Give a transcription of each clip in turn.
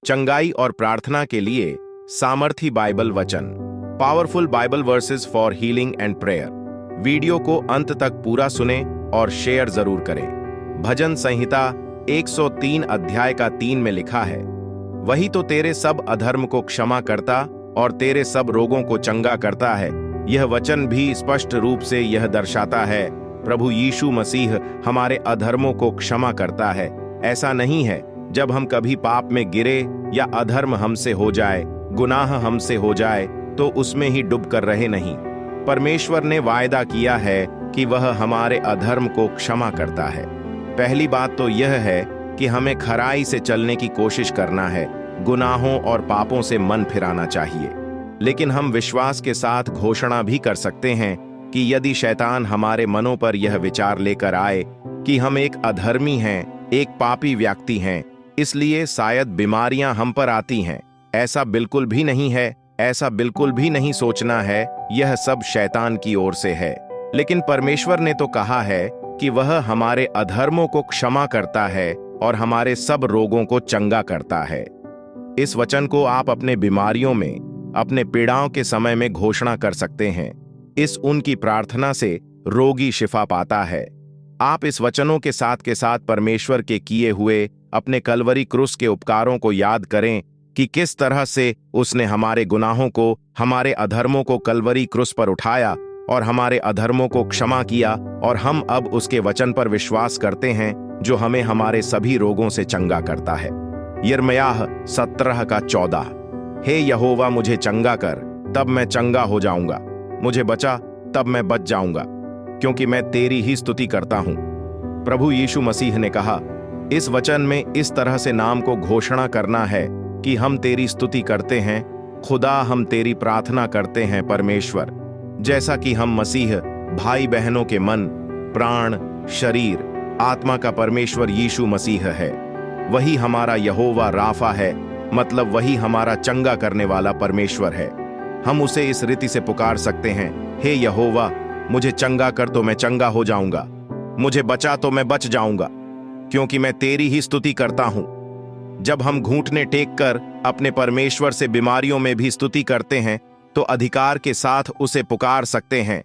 चंगाई और प्रार्थना के लिए सामर्थी बाइबल वचन, powerful Bible versus for healing and prayer. Video को अंत तक पूरा सुने और शेयर जरूर करें। भजन संहिता 103 अध्याय का 3 में लिखा है, वही तो तेरे सब अधर्म को क्षमा करता और तेरे सब रोगों को चंगा करता है। यह वचन भी स्पष्ट रूप से यह दर्शाता है प्रभु यीशु मसीह हमारे अधर्मों को क्षमा करता है। ऐसा नहीं है जब हम कभी पाप में गिरे या अधर्म हमसे हो जाए, गुनाह हमसे हो जाए, तो उसमें ही डूब कर रहे नहीं। परमेश्वर ने वायदा किया है कि वह हमारे अधर्म को क्षमा करता है। पहली बात तो यह है कि हमें खराई से चलने की कोशिश करना है, गुनाहों और पापों से मन फिराना चाहिए। लेकिन हम विश्वास के साथ घोषणा भी कर सकते हैं कि यदि शैतान हमारे मनों पर यह विचार लेकर आए कि हम एक अधर्मी हैं, एक पापी व्यक्ति हैं, इसलिए शायद बीमारियां हम पर आती हैं, ऐसा बिल्कुल भी नहीं है। ऐसा बिल्कुल भी नहीं सोचना है, यह सब शैतान की ओर से है। लेकिन परमेश्वर ने तो कहा है कि वह हमारे अधर्मों को क्षमा करता है और हमारे सब रोगों को चंगा करता है। इस वचन को आप अपने बीमारियों में, अपने पीड़ाओं के समय में घोषणा कर सकते हैं। इस उनकी प्रार्थना से रोगी शिफा पाता है। आप इस वचनों के साथ परमेश्वर के किए हुए अपने कलवरी क्रूस के उपकारों को याद करें कि किस तरह से उसने हमारे गुनाहों को, हमारे अधर्मों को कलवरी क्रूस पर उठाया और हमारे अधर्मों को क्षमा किया, और हम अब उसके वचन पर विश्वास करते हैं जो हमें हमारे सभी रोगों से चंगा करता है। यिर्मयाह 17:14। हे यहोवा, मुझे चंगा कर, तब मैं चंगा हो जाऊंगा। मुझे बचा, तब मैं बच जाऊंगा, क्योंकि मैं तेरी ही स्तुति करता हूं। प्रभु यीशु मसीह ने कहा, इस वचन में इस तरह से नाम को घोषणा करना है कि हम तेरी स्तुति करते हैं। खुदा, हम तेरी प्रार्थना करते हैं परमेश्वर, जैसा कि हम मसीह भाई बहनों के मन, प्राण, शरीर, आत्मा का परमेश्वर यीशु मसीह है। वही हमारा यहोवा राफा है, मतलब वही हमारा चंगा करने वाला परमेश्वर है। हम उसे इस रीति से पुकार सकते हैं, हे यहोवा, मुझे चंगा कर तो मैं चंगा हो जाऊंगा, मुझे बचा तो मैं बच जाऊंगा, क्योंकि मैं तेरी ही स्तुति करता हूं। जब हम घुटने टेक कर अपने परमेश्वर से बीमारियों में भी स्तुति करते हैं तो अधिकार के साथ उसे पुकार सकते हैं,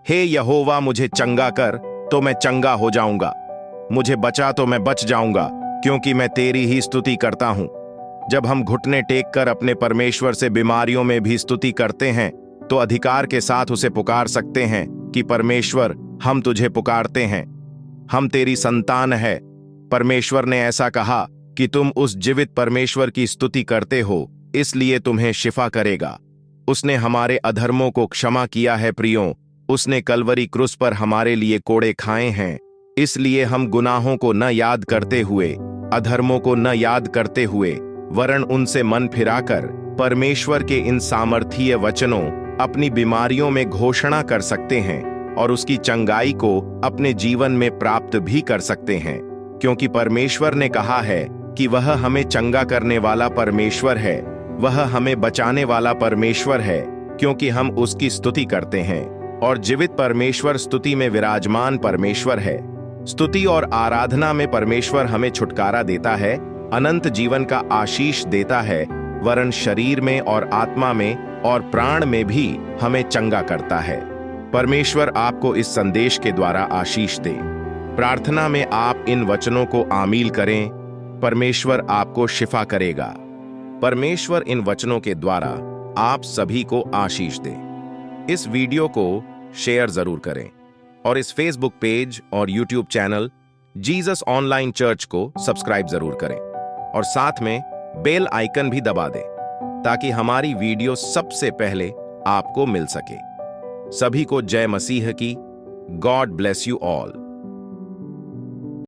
हे यहोवा, मुझे चंगा कर तो मैं चंगा हो जाऊंगा, मुझे बचा तो मैं बच जाऊंगा, क्योंकि मैं तेरी ही स्तुति करता हूं। जब हम घुटने टेक कर अपने परमेश्वर से बीमारियों में भी स्तुति करते हैं तो अधिकार के साथ उसे पुकार सकते हैं कि परमेश्वर, हम तुझे पुकारते हैं, हम तेरी संतान है। परमेश्वर ने ऐसा कहा कि तुम उस जीवित परमेश्वर की स्तुति करते हो, इसलिए तुम्हें शिफा करेगा। उसने हमारे अधर्मों को क्षमा किया है प्रियों, उसने कलवरी क्रूस पर हमारे लिए कोड़े खाए हैं, इसलिए हम गुनाहों को न याद करते हुए, अधर्मों को न याद करते हुए, वरन उनसे मन फिराकर परमेश्वर के इन सामर्थीय वचनों अपनी बीमारियों में घोषणा कर सकते हैं और उसकी चंगाई को अपने जीवन में प्राप्त भी कर सकते हैं, क्योंकि परमेश्वर ने कहा है कि वह हमें चंगा करने वाला परमेश्वर है, वह हमें बचाने वाला परमेश्वर है, क्योंकि हम उसकी स्तुति करते हैं। और जीवित परमेश्वर स्तुति में विराजमान परमेश्वर है। स्तुति और आराधना में परमेश्वर हमें छुटकारा देता है, अनंत जीवन का आशीष देता है, वरन शरीर में और आत्मा में और प्राण में भी हमें चंगा करता है। परमेश्वर आपको इस संदेश के द्वारा आशीष दे। प्रार्थना में आप इन वचनों को आमील करें, परमेश्वर आपको शिफा करेगा। परमेश्वर इन वचनों के द्वारा आप सभी को आशीष दे। इस वीडियो को शेयर जरूर करें और इस फेसबुक पेज और YouTube channel Jesus online church को सब्सक्राइब जरूर करें और साथ में बेल आइकन भी दबा दें ताकि हमारी वीडियो सबसे पहले आपको मिल सके। सभी को जय मसीह की। God bless you all.